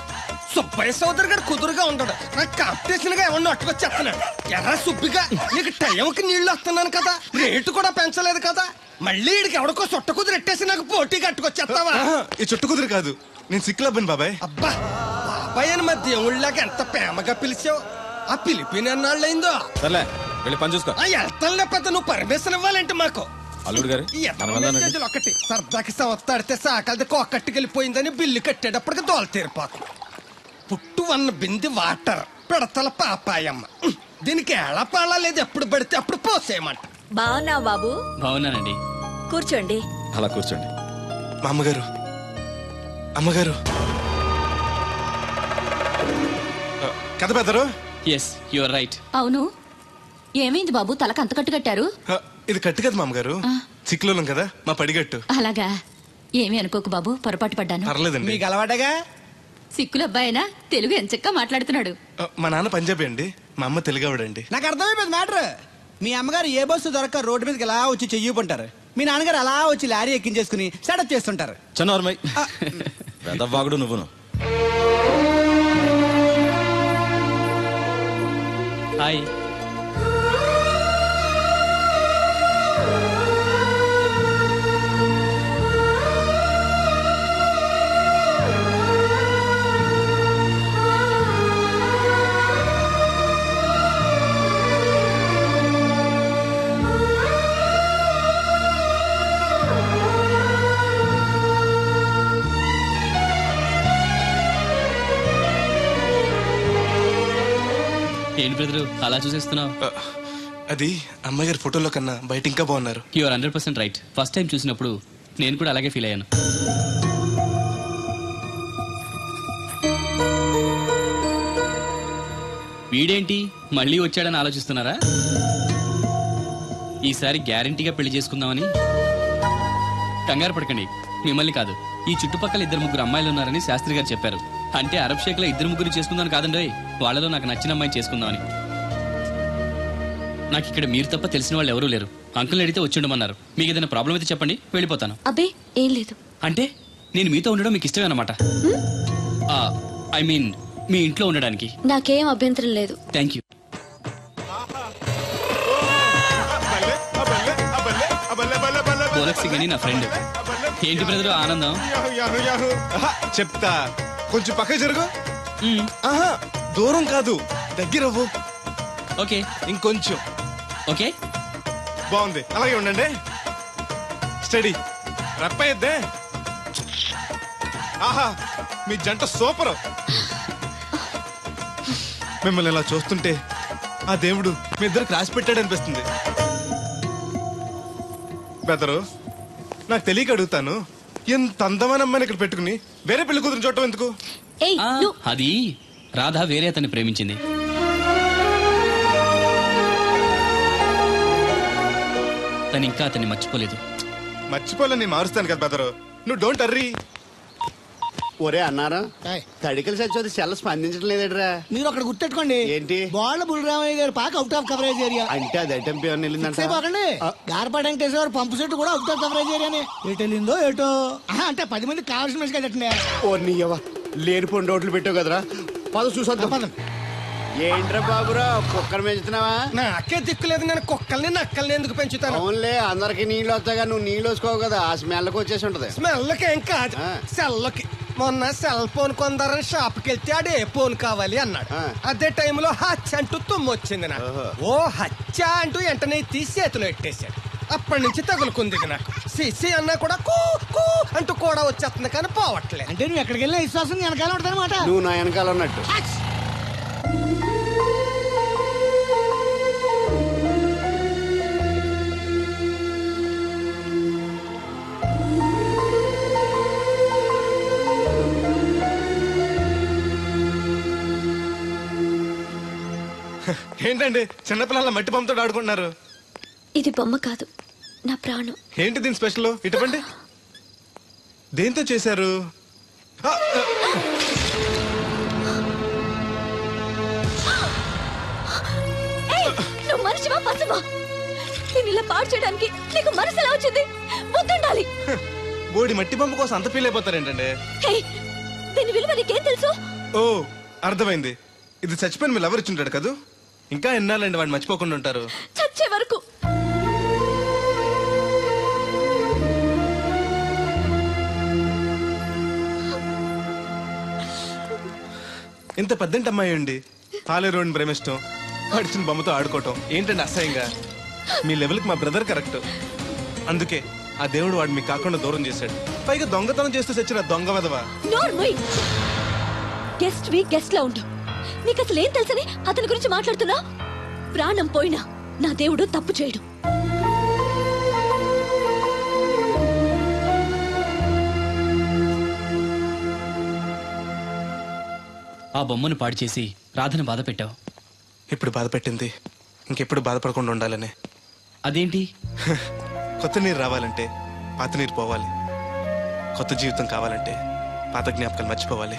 సుబ్బయ్య సోదరు గారు కుదురుగా ఉంటాడు. నాకు కాంపిటీషన్ గా ఎవరిని అట్టుకొచ్చేస్తున్నాడు. ఎర్ర సుబ్బిగా నీకు టైంకి నీళ్లు వస్తున్నాను కదా, రేటు కూడా పెంచలేదు కదా, మళ్ళీ వీడికి ఎవడికో సొట్ట కుదురు ఎట్టేసి నాకు పోటీ కట్టుకో పట్టుకొచ్చేస్తావా? ఈ చుట్టు కుదురు కాదు, నేను సిక్కులబ్బను బాబాయ్. అబ్బా బాబాయ్ అని మా దేవుళ్ళకి ఎంత ప్రేమగా పిలిచావు. ఆ పిలిపిన ఎన్నాళ్ళైందో. సర్లే వెళ్ళి పని చూసుకో. వెళ్తానులే పెద్ద, నువ్వు పర్మిషన్ ఇవ్వాలంటే మాకు. అల్లుడు గారు ఈ మెసేజ్లు ఒకటి సరదాకి సంవత్సరాడితే సాకలది కోకట్టుకెళ్ళిపోయిందని బిల్లు కట్టేటప్పటికి దోల తీరిపోతుంది. పుట్టు వన్న బింది వాటర్ పిడతల పాపాయమ్మ. దీనికి ఎలా పాడాలేదు, ఎప్పుడు పడితే అప్పుడు పోసేయమంట. బాగున్నావు బాబు? బాగున్నానండి. కూర్చోండి. అలా కూర్చోండి. మా అమ్మగారు, అమ్మగారు కథ పెద్దరు. Yes your right. అవును, ఏమైంది బాబు తలకు అంత కట్టు కట్టారు? ఇది కట్టు కదా మామగారు, చిక్కులోనం కదా మా పడిగట్టు. అలాగా, ఏమీ అనుకోకు బాబు, పొరపాటు పడ్డాను. పర్లేదండి. మీకు అలవాటగా. సిక్కుల అబ్బాయినా తెలుగు ఎంచక్కా మాట్లాడుతున్నాడు. మా నాన్న పంజాబీ అండి, మా అమ్మ తెలుగావిడండి. నాకు అర్థమైపోయింది మ్యాటర్. మీ అమ్మగారు ఏ బస్సు దొరక్క రోడ్డు మీదకి ఎలా వచ్చి చెయ్యిపుంటారు, మీ నాన్నగారు అలా వచ్చి లారీ ఎక్కించేసుకుని సెటప్ చేస్తుంటారు. చన్నోర్మై వెదవ్వాగుడు నువ్వును. హాయ్. ఏంటి బ్రదరు అలా చూసేస్తున్నావు? అది అమ్మగారి ఫోటోలో కన్నా బయట ఇంకా బాగున్నారు. You are 100% right. First time చూసినప్పుడు నేను కూడా అలాగే ఫీల్ అయ్యాను. వీడేంటి మళ్ళీ వచ్చాడని ఆలోచిస్తున్నారా? ఈసారి గ్యారంటీగా పెళ్లి చేసుకుందామని. కంగారు పడకండి, మిమ్మల్ని కాదు, ఈ చుట్టుపక్కల 2-3 అమ్మాయిలు ఉన్నారని శాస్త్రి గారు చెప్పారు. అంటే అరబ్ షేక్ లో 2-3 చేసుకుందాం కాదండి, వాళ్ళలో నాకు నచ్చిన అమ్మాయిని చేసుకుందామని. నాకు ఇక్కడ మీరు తప్ప తెలిసిన వాళ్ళు ఎవరూ లేరు. అంకుల్ అడిగితే వచ్చి ఉండమన్నారు. మీకు ఏదైనా ప్రాబ్లం అయితే చెప్పండి, వెళ్ళిపోతాను. అబ్బే ఏం లేదు. అంటే నేను మీతో ఉండడం మీకు ఇష్టమే అన్నమాట? ఐ మీన్ మీ ఇంట్లో ఉండడానికి. నాకేం అభ్యంతరం లేదు. Thank you. బోలక్సి గని నా ఫ్రెండ్. ఏంటి బ్రదర్ ఆనందం? చెప్తా, కొంచెం పక్క జరుగు. దూరం కాదు, దగ్గర అవ్వు. ఓకే, ఇంకొంచెం. ఓకే, బాగుంది, అలాగే ఉండండి. స్టడీ రప్పయ్యద్దే. ఆహా, మీ జంట సూపర్. మిమ్మల్ని ఇలా చూస్తుంటే ఆ దేవుడు మీ ఇద్దరు క్లాస్ పెట్టాడు అనిపిస్తుంది. బెదరు, నాకు తెలియక అడుగుతాను, ఎంత అందమైన అమ్మాయిని ఇక్కడ పెట్టుకుని వేరే పెళ్లి కూతురు చూడటం ఎందుకు? అది రాధ వేరే అతన్ని ప్రేమించింది. తను ఇంకా అతన్ని మర్చిపోలేదు. మర్చిపోలే, మారుస్తాను కదా బెదరు, నువ్వు డోంట్ అర్రీ. ఒరే అన్నారా, తడికలు సచ్చి సెల్ స్పందించడం లేదట్రా. మీరు అక్కడ గుర్తెట్టుకోండి, ఏంటి బాల బుల్రామయ్య గారి పాక అవుట్ ఆఫ్ కవరేజ్ ఏరియా అంటే అది ఐటమ్ పేరు వెళ్ళిందంటే గార్పాడు వెంకటేశ్వర గారు పంపు సెట్ కూడా అవుట్ ఆఫ్ కవరేజ్ ఏరియానే. ఎటు వెళ్ళిందో ఏటో. అంటే 10 మంది కావాల్సిన మనిషి కదండి. ఓ నీయవా, లేనిపోయిన రోడ్లు పెట్టావు కదరా. పద చూసొద్దాం. ఏంట్రా బాబురా, కుక్కర్ పెంచుతున్నావా? నాకే దిక్కులేదు, నేను కుక్కల్ని నక్కల్ని ఎందుకు పెంచుతాను? అవునులే, అందరికి నీళ్ళు వస్తాగా, నువ్వు నీళ్ళు వేసుకోవు కదా, ఆ స్మెల్కి వచ్చేసి ఉంటది. స్మెల్కి ఏం కాదు, సెల్కి. మొన్న సెల్ ఫోన్ కొందరని షాప్కి వెళ్తే ఆడు ఏ ఫోన్ కావాలి అన్నాడు. అదే టైంలో హచ్చ అంటూ తుమ్మొచ్చింది నాకు. ఓ హచ్చ అంటూ వెంటనే తీసి చేతిలో పెట్టేశాడు. అప్పటి నుంచి తగులుకుంది నాకు. సిసి అన్నా కూడా కూ కూ అంటూ కూడా వచ్చేస్తుంది కానీ పోవట్లేదు. అంటే నువ్వు ఎక్కడికి వెళ్ళిన విశ్వాసం వెనకాల ఉంటుందన్నమాట. నువ్వు నా వెనకాల ఉన్నట్టు. ఏంటండి చిన్నపిల్లల మట్టి బొమ్మతో ఆడుకుంటున్నారు? ఇది బొమ్మ కాదు, నా ప్రాణం. ఏంటి దీని స్పెషల్? ఇటువంటి దేంతో చేశారు? నువ్వు మనిషివా పశువా? నేను ఇలా పాడు చేయడానికి నీకు మనసు ఎలా వచ్చింది? బుద్ధుండాలి. బోడి మట్టి బొమ్మ కోసం అంత ఫీల్ అయిపోతారేంటండి? దీని విలువ నీకేం తెలుసు? ఓ అర్థమైంది, ఇది చచ్చిపోయిన మీ లవర్ ఇచ్చుంటాడు కదా. ఇంకా ఎన్నాలండి వాడిని మర్చిపోకుండా ఉంటారు? చచ్చే వరకు. ఇంత పెద్దంటి అమ్మాయి అండి పాలేరోని ప్రేమిష్టం పడిచిన బొమ్మతో ఆడుకోవటం ఏంటండి అసహ్యంగా? మీ లెవెల్కి మా బ్రదర్ కరెక్ట్. అందుకే ఆ దేవుడు వాడు మీకు కాకుండా దూరం చేశాడు. పైగా దొంగతనం చేస్తూ చచ్చిన దొంగ వదవా. గెస్ట్ వి గెస్ట్ లా ఉంటావు. నీకు అసలు ఏం తెలుసని అతని గురించి మాట్లాడుతున్నా? ప్రాణం పోయినా నా దేవుడు తప్పు చేయడు. ఆ బొమ్మను పాడు చేసి రాధను బాధ పెట్టావు. ఇప్పుడు బాధ పెట్టింది ఇంకెప్పుడు బాధపడకుండా ఉండాలనే. అదేంటి? కొత్త నీరు రావాలంటే పాత నీరు పోవాలి. కొత్త జీవితం కావాలంటే పాత జ్ఞాపకాలు మర్చిపోవాలి.